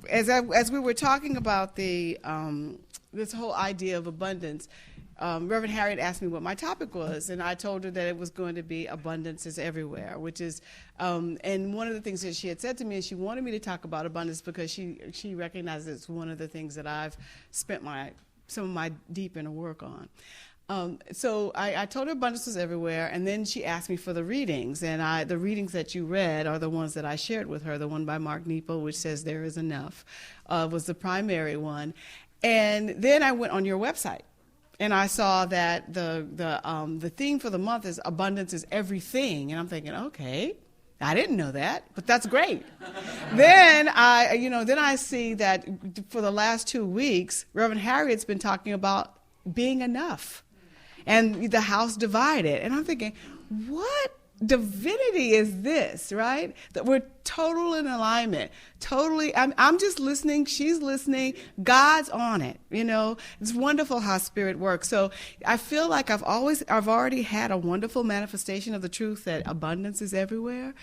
as we were talking about the this whole idea of abundance, Reverend Harriet asked me what my topic was, and I told her that it was going to be abundance is everywhere, which is, and one of the things that she had said to me is she wanted me to talk about abundance because she recognizes it's one of the things that I've spent some of my deep inner work on. So I told her abundance was everywhere, and then she asked me for the readings, and the readings that you read are the ones that I shared with her. The one by Mark Nepo, which says there is enough, was the primary one. And then I went on your website, and I saw that the theme for the month is abundance is everything, and I'm thinking, okay, I didn't know that, but that's great. Then I see that for the last 2 weeks, Reverend Harriet's been talking about being enough, and the house divided, and I'm thinking, what divinity is this, right? That we're total in alignment. Totally, I'm just listening, she's listening, God's on it, It's wonderful how Spirit works. So I feel like I've already had a wonderful manifestation of the truth that abundance is everywhere.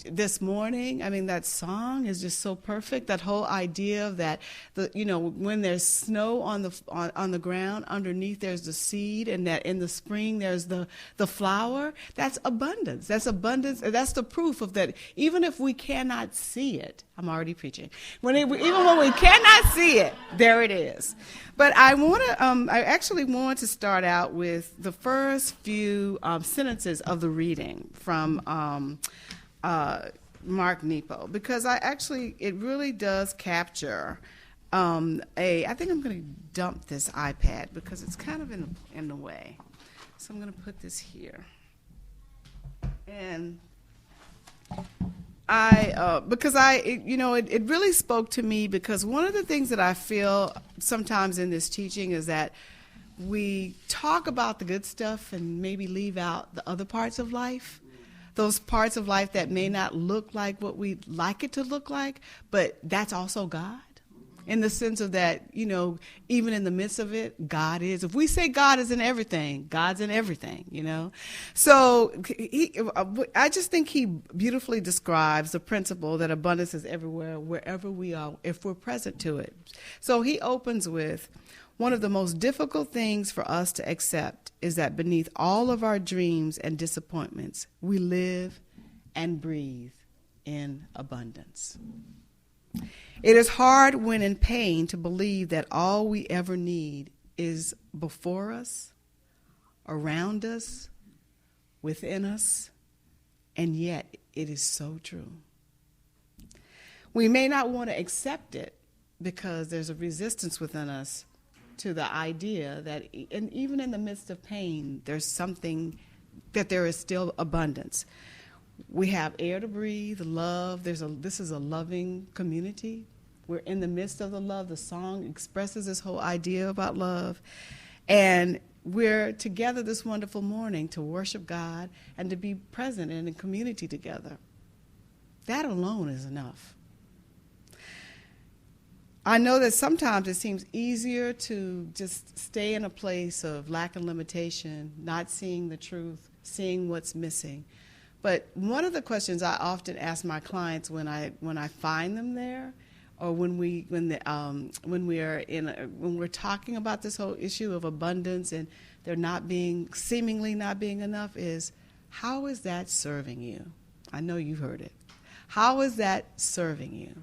This morning, that song is just so perfect. That whole idea of that, when there's snow on the ground, underneath there's the seed, and that in the spring there's the flower. That's abundance. That's abundance. That's the proof of that. Even if we cannot see it, I'm already preaching. Even when we cannot see it, there it is. But I actually want to start out with the first few sentences of the reading from Mark Nepo, because it really does capture I think I'm going to dump this iPad because it's kind of in the way. So I'm going to put this here. And it really spoke to me, because one of the things that I feel sometimes in this teaching is that we talk about the good stuff and maybe leave out the other parts of life, those parts of life that may not look like what we'd like it to look like, but that's also God. In the sense of that, even in the midst of it, God is. If we say God is in everything, God's in everything, So I just think he beautifully describes the principle that abundance is everywhere, wherever we are, if we're present to it. So he opens with, one of the most difficult things for us to accept is that beneath all of our dreams and disappointments, we live and breathe in abundance. It is hard when in pain to believe that all we ever need is before us, around us, within us, and yet it is so true. We may not want to accept it because there's a resistance within us to the idea that, and even in the midst of pain, there's something, that there is still abundance. We have air to breathe, love. This is a loving community. We're in the midst of the love. The song expresses this whole idea about love. And we're together this wonderful morning to worship God and to be present in a community together. That alone is enough. I know that sometimes it seems easier to just stay in a place of lack and limitation, not seeing the truth, seeing what's missing. But one of the questions I often ask my clients when I find them there, or when we're talking about this whole issue of abundance and there seemingly not being enough, is, how is that serving you? I know you've heard it. How is that serving you?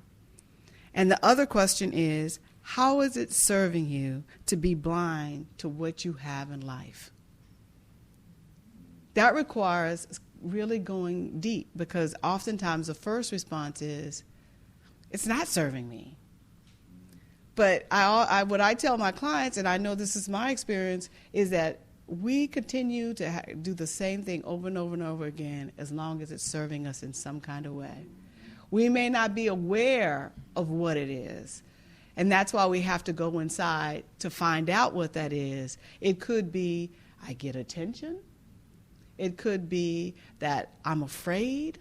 And the other question is, how is it serving you to be blind to what you have in life? That requires really going deep, because oftentimes the first response is, it's not serving me. But what I tell my clients, and I know this is my experience, is that we continue to do the same thing over and over and over again as long as it's serving us in some kind of way. We may not be aware of what it is, and that's why we have to go inside to find out what that is. It could be, I get attention. It could be that I'm afraid.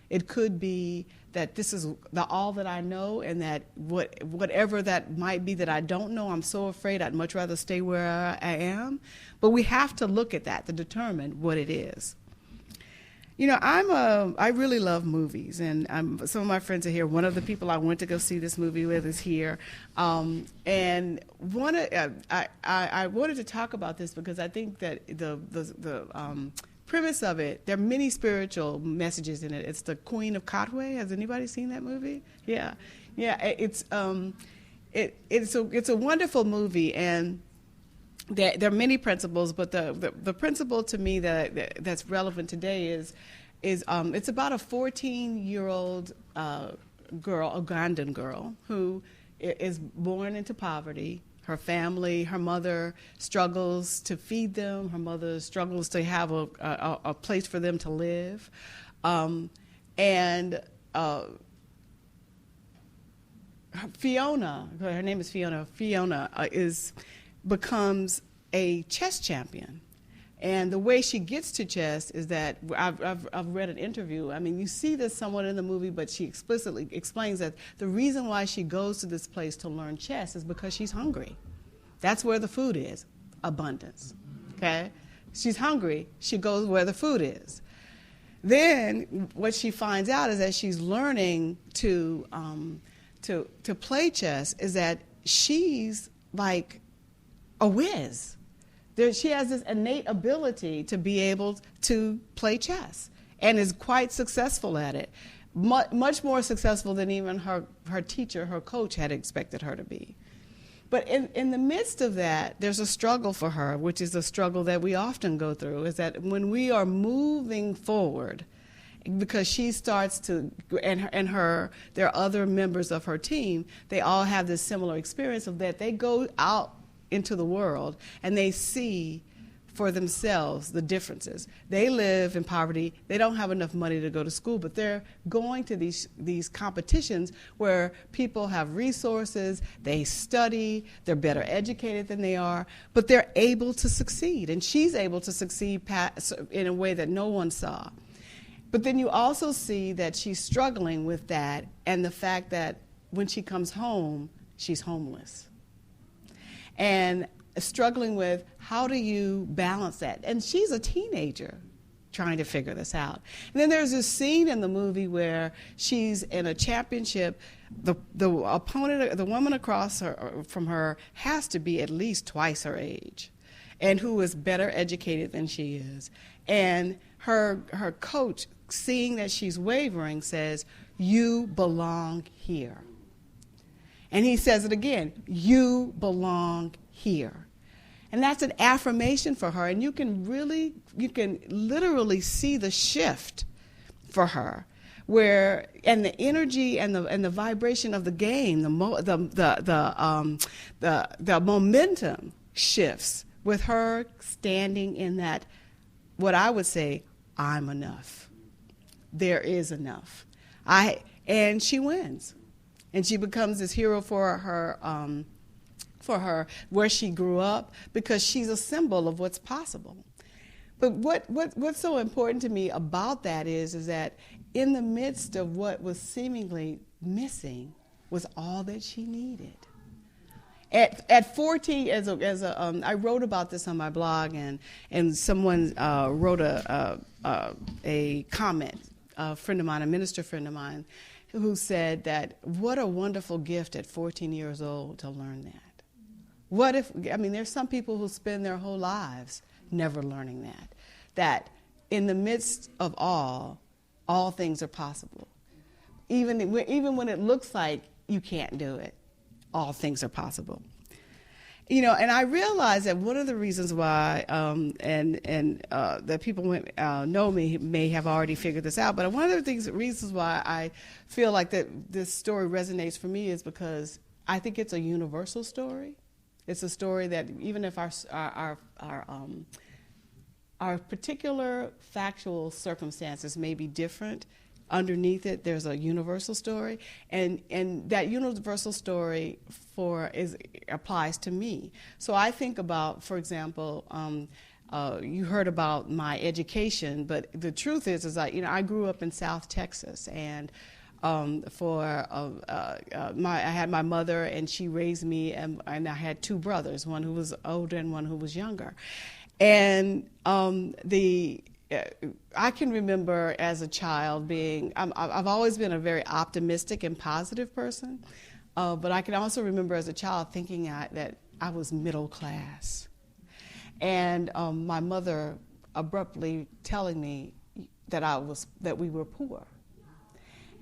It could be that this is all that I know, and that whatever that might be that I don't know, I'm so afraid I'd much rather stay where I am. But we have to look at that to determine what it is. I really love movies, and some of my friends are here. One of the people I went to go see this movie with is here, and I wanted to talk about this because I think that the premise of it, there are many spiritual messages in it. It's the Queen of Katwe. Has anybody seen that movie? Yeah. It's a wonderful movie, and there are many principles, but the principle to me that's relevant today is it's about a 14-year-old girl, a Ugandan girl, who is born into poverty. Her family, her mother struggles to feed them. Her mother struggles to have a place for them to live, and Fiona, her name is Fiona. Fiona becomes a chess champion. And the way she gets to chess is that I've read an interview. I mean, you see this somewhat in the movie, but she explicitly explains that the reason why she goes to this place to learn chess is because she's hungry. That's where the food is, abundance. Okay? She's hungry. She goes where the food is. Then what she finds out is that she's learning to play chess is that she's like a whiz. She has this innate ability to be able to play chess and is quite successful at it, much more successful than even her teacher, her coach, had expected her to be. But in the midst of that, there's a struggle for her, which is a struggle that we often go through, is that when we are moving forward, because she starts to, and there are other members of her team, they all have this similar experience of that they go out into the world and they see for themselves the differences. They live in poverty. They don't have enough money to go to school, but they're going to these competitions where people have resources, they study, they're better educated than they are, but they're able to succeed. And she's able to succeed in a way that no one saw. But then you also see that she's struggling with that and the fact that when she comes home, she's homeless. And struggling with how do you balance that? And she's a teenager trying to figure this out. And then there's this scene in the movie where she's in a championship. The opponent, the woman across from her, has to be at least twice her age, and who is better educated than she is. And her coach, seeing that she's wavering, says, "You belong here." And he says it again, "You belong here." And that's an affirmation for her. And you can literally see the shift for her, and the energy and the vibration of the game, the momentum shifts with her standing in that, what I would say, I'm enough. There is enough. And she wins. And she becomes this hero for her where she grew up, because she's a symbol of what's possible. But what's so important to me about that is that in the midst of what was seemingly missing was all that she needed. At 14, I wrote about this on my blog, and someone wrote a comment, a friend of mine, a minister friend of mine, who said that what a wonderful gift at 14 years old to learn that. There's some people who spend their whole lives never learning that in the midst of all things are possible. Even when it looks like you can't do it, all things are possible. And I realize that one of the reasons why, that people know me may have already figured this out, but one of the reasons why I feel like that this story resonates for me is because I think it's a universal story. It's a story that even if our particular factual circumstances may be different, underneath it there's a universal story, and that universal story applies to me. So I think about, for example, you heard about my education, but the truth is I grew up in South Texas, and I had my mother, and she raised me, and I had two brothers, one who was older and one who was younger. And I can remember as a child I've always been a very optimistic and positive person, but I can also remember as a child thinking that I was middle class. And my mother abruptly telling me that we were poor.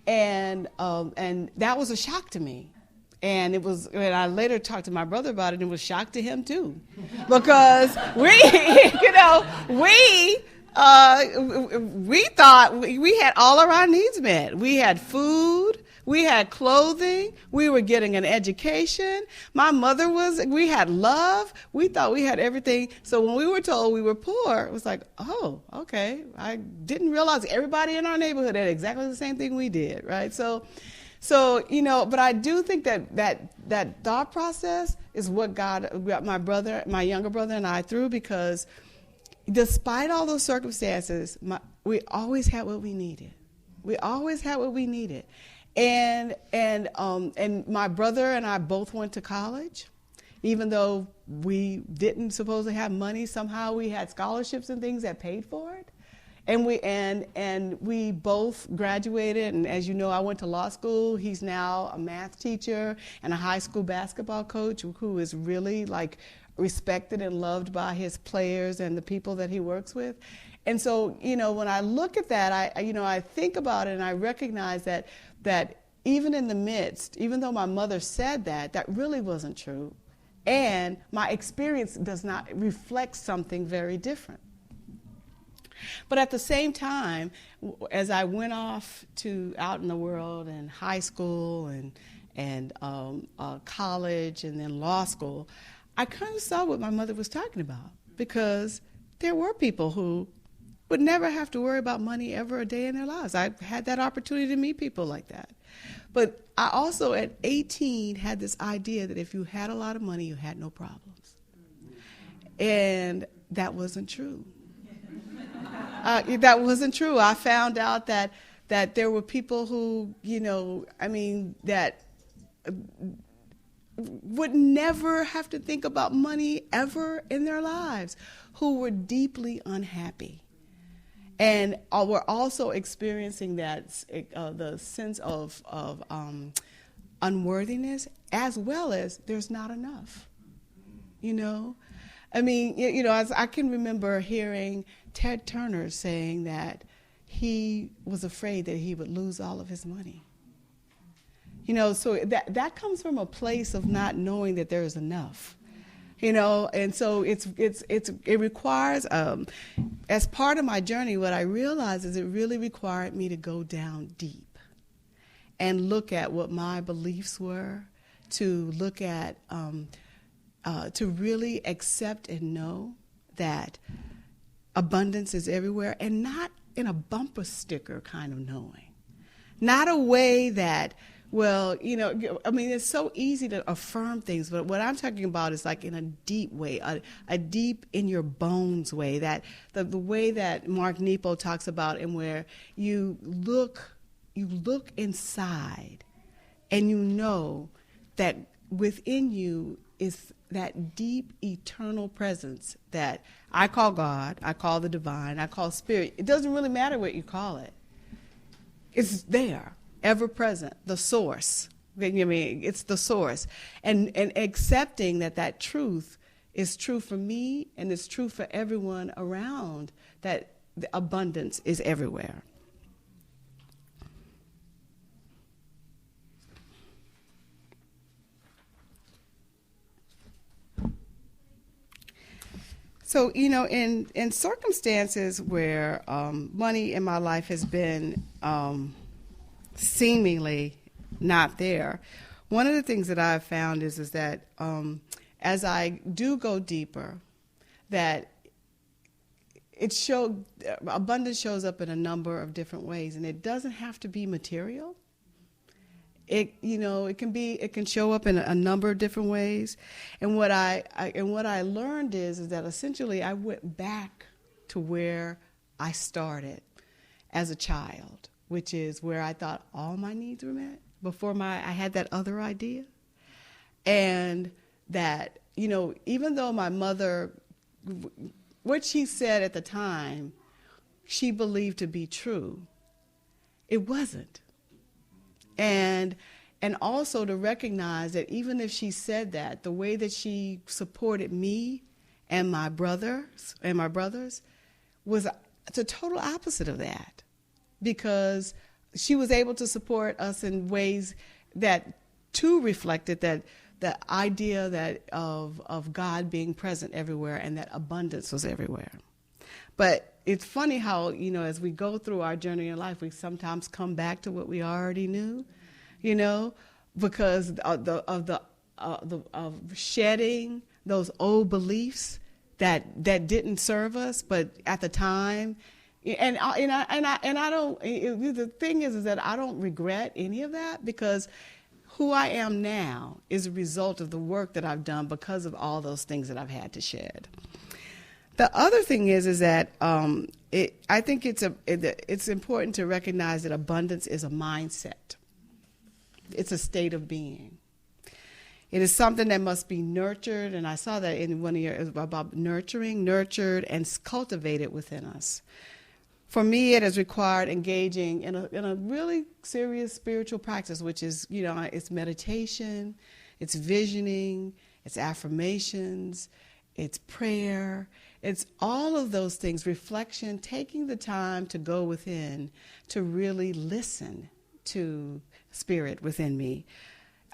And that was a shock to me. And and I later talked to my brother about it, and it was a shock to him too. Because we thought we had all of our needs met. We had food, we had clothing, we were getting an education. We had love. We thought we had everything. So when we were told we were poor, it was like, oh, okay. I didn't realize everybody in our neighborhood had exactly the same thing we did, right? So but I do think that thought process is what got my younger brother and I through, because despite all those circumstances, we always had what we needed. We always had what we needed. And my brother and I both went to college. Even though we didn't supposedly have money, somehow we had scholarships and things that paid for it. And we both graduated, and as you know, I went to law school. He's now a math teacher and a high school basketball coach who is really respected and loved by his players and the people that he works with. And so, when I look at that, I think about it, and I recognize that even in the midst, even though my mother said that really wasn't true, and my experience does not reflect something very different. But at the same time, as I went off out in the world and high school and college and then law school, I kind of saw what my mother was talking about, because there were people who would never have to worry about money ever a day in their lives. I had that opportunity to meet people like that. But I also, at 18, had this idea that if you had a lot of money, you had no problems. And that wasn't true. That wasn't true. I found out that there were people who, that would never have to think about money ever in their lives, who were deeply unhappy. And were also experiencing the sense of unworthiness, as well as there's not enough. I can remember hearing Ted Turner saying that he was afraid that he would lose all of his money. So that comes from a place of not knowing that there is enough. And so it requires, as part of my journey, what I realized is it really required me to go down deep and look at what my beliefs were, to look at, to really accept and know that abundance is everywhere, and not in a bumper sticker kind of knowing. Not a way that, it's so easy to affirm things, but what I'm talking about is like in a deep way, a deep in your bones way, that the way that Mark Nepo talks about, and where you look inside and you know that within you is that deep eternal presence that I call God, I call the divine, I call spirit. It doesn't really matter what you call it. It's there, ever present, the source. It's the source. And accepting that truth is true for me and it's true for everyone around, that the abundance is everywhere. So, in circumstances where money in my life has been seemingly not there, one of the things that I've found is that as I do go deeper, that abundance shows up in a number of different ways, and it doesn't have to be material. It can show up in a number of different ways, and what I learned is that essentially I went back to where I started as a child, which is where I thought all my needs were met before I had that other idea, and that even though my mother, what she said at the time she believed to be true, it wasn't. And also to recognize that even if she said that, the way that she supported me and my brothers was the total opposite of that, because she was able to support us in ways that too reflected that the idea that of God being present everywhere and that abundance was everywhere. But it's funny how, as we go through our journey in life, we sometimes come back to what we already knew, because of shedding those old beliefs that didn't serve us, but at the time, and I don't. The thing is that I don't regret any of that, because who I am now is a result of the work that I've done because of all those things that I've had to shed. The other thing is that I think it's important to recognize that abundance is a mindset. It's a state of being. It is something that must be nurtured, and I saw that in one of your about nurtured, and cultivated within us. For me, it has required engaging in a really serious spiritual practice, which is, it's meditation, it's visioning, it's affirmations, it's prayer, it's all of those things, reflection, taking the time to go within, to really listen to spirit within me.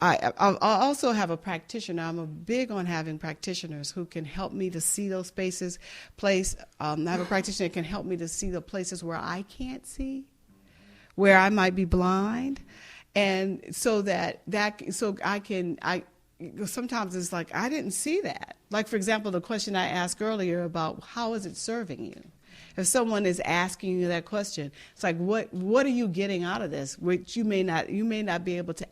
I also have a practitioner. I'm big on having practitioners who can help me to see those spaces, I have a practitioner that can help me to see the places where I can't see, where I might be blind. And so sometimes it's like, I didn't see that. Like, for example, the question I asked earlier about how is it serving you? If someone is asking you that question, it's like, what are you getting out of this, which you may not be able to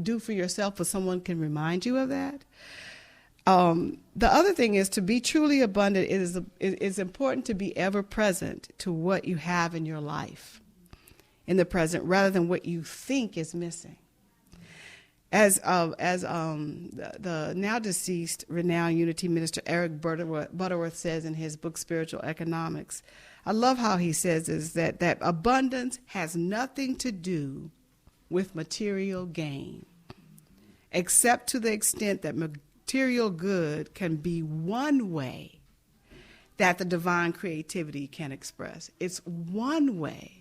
do for yourself, but someone can remind you of that. The other thing is, to be truly abundant, it's important to be ever present to what you have in your life, in the present, rather than what you think is missing. As the now deceased renowned Unity minister Eric Butterworth says in his book Spiritual Economics, I love how he says is that abundance has nothing to do with material gain, except to the extent that material good can be one way that the divine creativity can express. It's one way.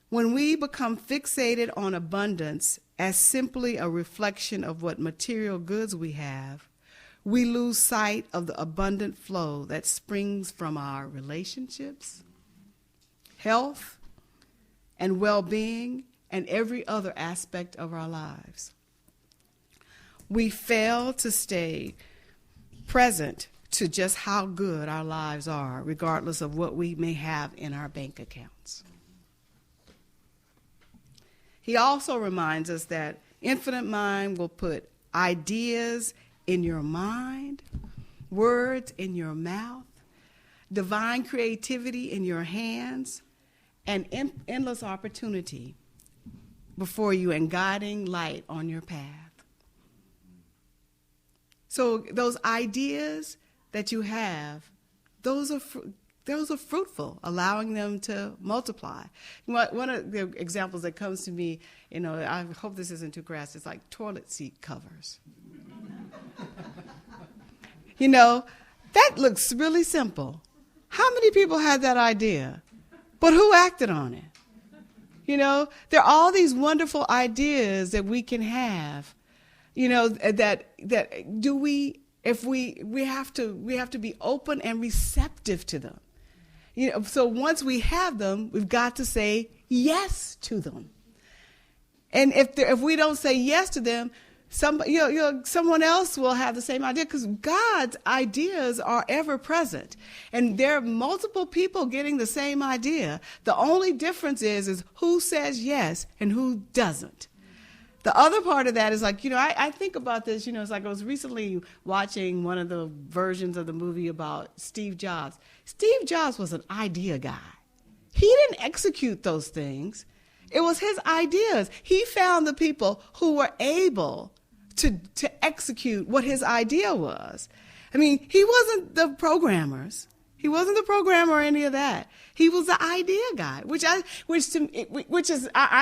When we become fixated on abundance as simply a reflection of what material goods we have, we lose sight of the abundant flow that springs from our relationships, health, and well-being, and every other aspect of our lives. We fail to stay present to just how good our lives are, regardless of what we may have in our bank accounts. He also reminds us that infinite mind will put ideas in your mind, words in your mouth, divine creativity in your hands, and endless opportunity before you and guiding light on your path. So those ideas that you have, those are fruitful, allowing them to multiply. One of the examples that comes to me, I hope this isn't too crass, it's like toilet seat covers. That looks really simple. How many people had that idea? But who acted on it? There are all these wonderful ideas that we can have, that do we, if we have to be open and receptive to them. So once we have them, we've got to say yes to them. And if we don't say yes to them, someone else will have the same idea, because God's ideas are ever present. And there are multiple people getting the same idea. The only difference is who says yes and who doesn't. The other part of that is like, I think about this, it's like I was recently watching one of the versions of the movie about Steve Jobs. Steve Jobs was an idea guy. He didn't execute those things. It was his ideas. He found the people who were able to execute what his idea was. I mean, he wasn't the programmers. He wasn't the programmer or any of that. He was the idea guy, which I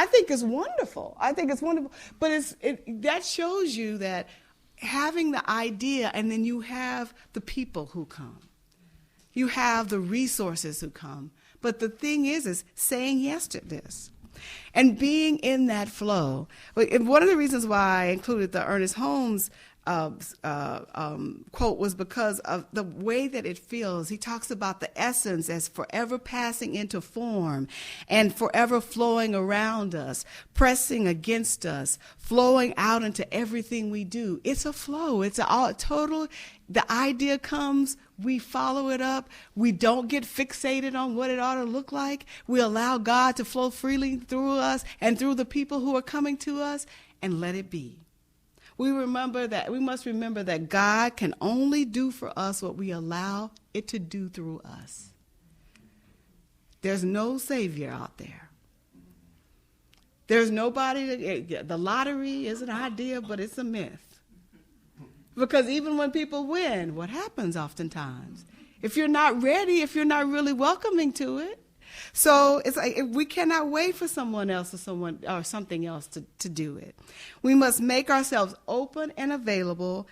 think is wonderful. I think it's wonderful. But that shows you that having the idea, and then you have the people who come. You have the resources who come. But the thing is saying yes to this and being in that flow. One of the reasons why I included the Ernest Holmes quote was because of the way that it feels. He talks about the essence as forever passing into form and forever flowing around us, pressing against us, flowing out into everything we do. It's a flow. It's the idea comes, we follow it up. We don't get fixated on what it ought to look like. We allow God to flow freely through us and through the people who are coming to us, and let it be. We must remember that God can only do for us what we allow it to do through us. There's no savior out there. There's nobody. The lottery is an idea, but it's a myth. Because even when people win, what happens oftentimes? If you're not ready, if you're not really welcoming to it. So it's like we cannot wait for someone else or something else to do it. We must make ourselves open and available,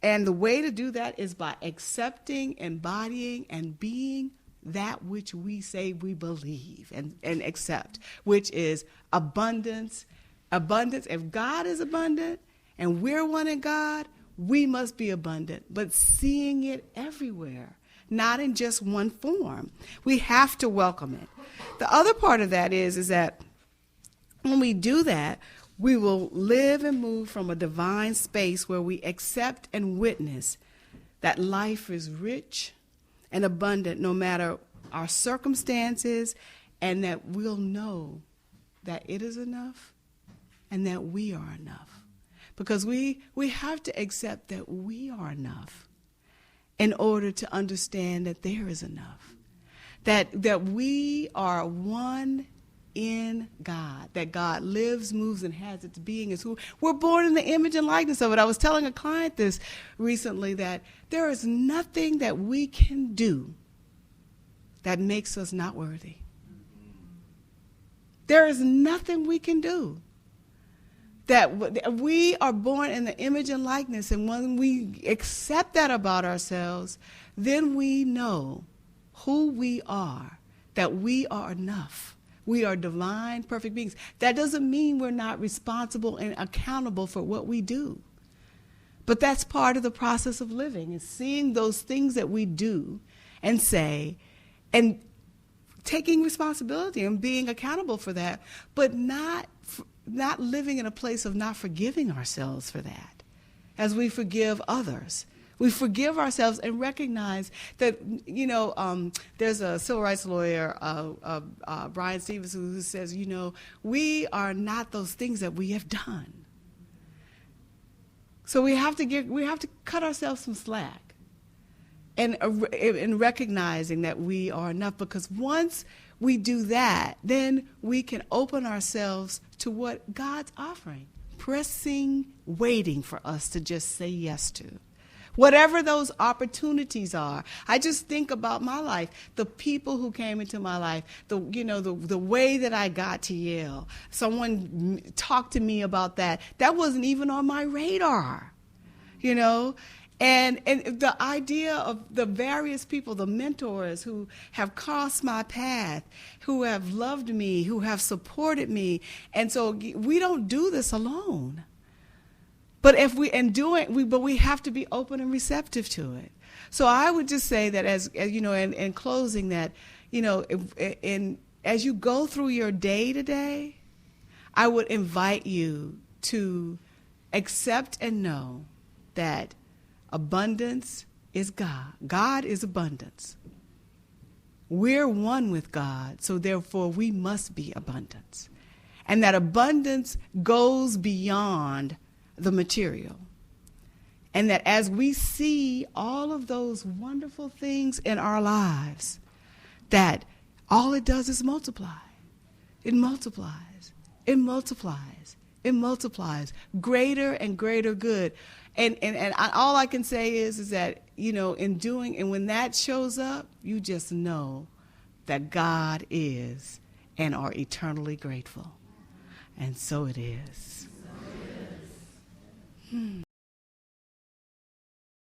and the way to do that is by accepting, embodying, and being that which we say we believe and accept, which is abundance. Abundance. If God is abundant and we're one in God, we must be abundant, but seeing it everywhere. Not in just one form. We have to welcome it. The other part of that is that when we do that, we will live and move from a divine space where we accept and witness that life is rich and abundant no matter our circumstances, and that we'll know that it is enough and that we are enough. Because we have to accept that we are enough in order to understand that there is enough, that we are one in God, that God lives, moves, and has its being. Is who we're born in the image and likeness of it. I was telling a client this recently, that there is nothing that we can do that makes us not worthy. There is nothing we can do. That we are born in the image and likeness, and when we accept that about ourselves, then we know who we are, that we are enough. We are divine, perfect beings. That doesn't mean we're not responsible and accountable for what we do. But that's part of the process of living, is seeing those things that we do and say, and taking responsibility and being accountable for that, but not living in a place of not forgiving ourselves for that. As we forgive others, we forgive ourselves and recognize that, there's a civil rights lawyer, Brian Stevens, who says, we are not those things that we have done. So we have to cut ourselves some slack and recognizing that we are enough, because once we do that, then we can open ourselves to what God's offering, pressing, waiting for us to just say yes to. Whatever those opportunities are. I just think about my life, the people who came into my life, the way that I got to Yale. Someone talked to me about that. That wasn't even on my radar, And the idea of the various people, the mentors who have crossed my path, who have loved me, who have supported me. And so we don't do this alone. But but we have to be open and receptive to it. So I would just say that as in closing, that, as you go through your day today, I would invite you to accept and know that abundance is God. God is abundance. We're one with God, so therefore we must be abundance. And that abundance goes beyond the material. And that as we see all of those wonderful things in our lives, that all it does is multiply. It multiplies. It multiplies. It multiplies. Greater and greater good. And all I can say is that, in doing, and when that shows up, you just know that God is and are eternally grateful. And so it is.